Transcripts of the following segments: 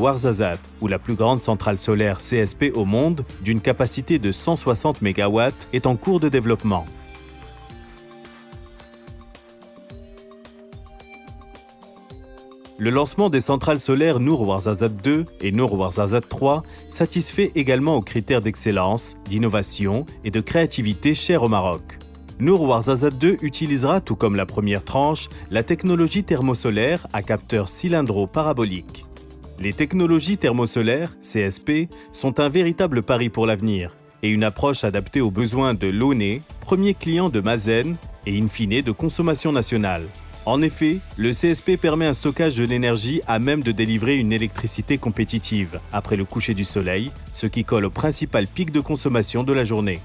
Ouarzazate, où la plus grande centrale solaire CSP au monde, d'une capacité de 160 MW, est en cours de développement. Le lancement des centrales solaires Nour Ouarzazate 2 et Nour Ouarzazate 3 satisfait également aux critères d'excellence, d'innovation et de créativité chers au Maroc. Nour Ouarzazate 2 utilisera, tout comme la première tranche, la technologie thermosolaire à capteur cylindro-parabolique. Les technologies thermosolaires, CSP, sont un véritable pari pour l'avenir et une approche adaptée aux besoins de l'ONE, premier client de Mazen et in fine de consommation nationale. En effet, le CSP permet un stockage de l'énergie à même de délivrer une électricité compétitive après le coucher du soleil, ce qui colle au principal pic de consommation de la journée.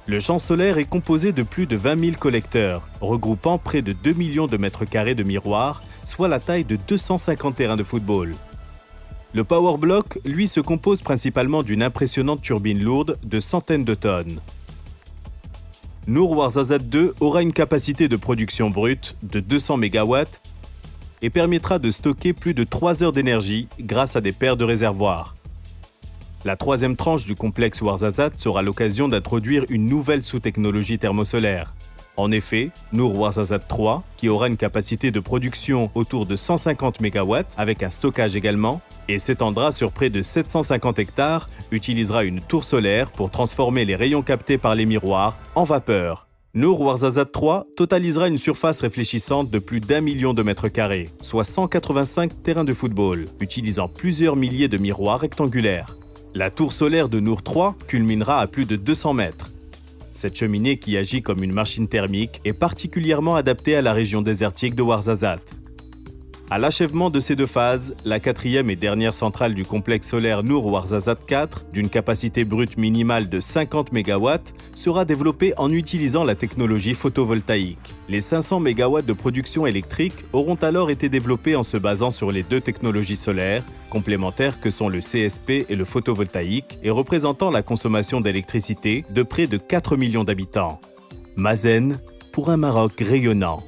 Le champ solaire est composé de plus de 20 000 collecteurs, regroupant près de 2 millions de mètres carrés de miroirs, soit la taille de 250 terrains de football. Le Power Block, lui, se compose principalement d'une impressionnante turbine lourde de centaines de tonnes. Nour Ouarzazate 2 aura une capacité de production brute de 200 MW et permettra de stocker plus de 3 heures d'énergie grâce à des paires de réservoirs. La troisième tranche du complexe Ouarzazate sera l'occasion d'introduire une nouvelle sous-technologie thermosolaire. En effet, Nour Ouarzazate 3, qui aura une capacité de production autour de 150 MW avec un stockage également, et s'étendra sur près de 750 hectares, utilisera une tour solaire pour transformer les rayons captés par les miroirs en vapeur. Nour Ouarzazate 3 totalisera une surface réfléchissante de plus d'1 million de mètres carrés, soit 185 terrains de football, utilisant plusieurs milliers de miroirs rectangulaires. La tour solaire de Nour 3 culminera à plus de 200 mètres. Cette cheminée qui agit comme une machine thermique est particulièrement adaptée à la région désertique de Ouarzazate. À l'achèvement de ces deux phases, la quatrième et dernière centrale du complexe solaire Nour Ouarzazate 4, d'une capacité brute minimale de 50 MW, sera développée en utilisant la technologie photovoltaïque. Les 500 MW de production électrique auront alors été développés en se basant sur les deux technologies solaires, complémentaires que sont le CSP et le photovoltaïque, et représentant la consommation d'électricité de près de 4 millions d'habitants. Mazen pour un Maroc rayonnant.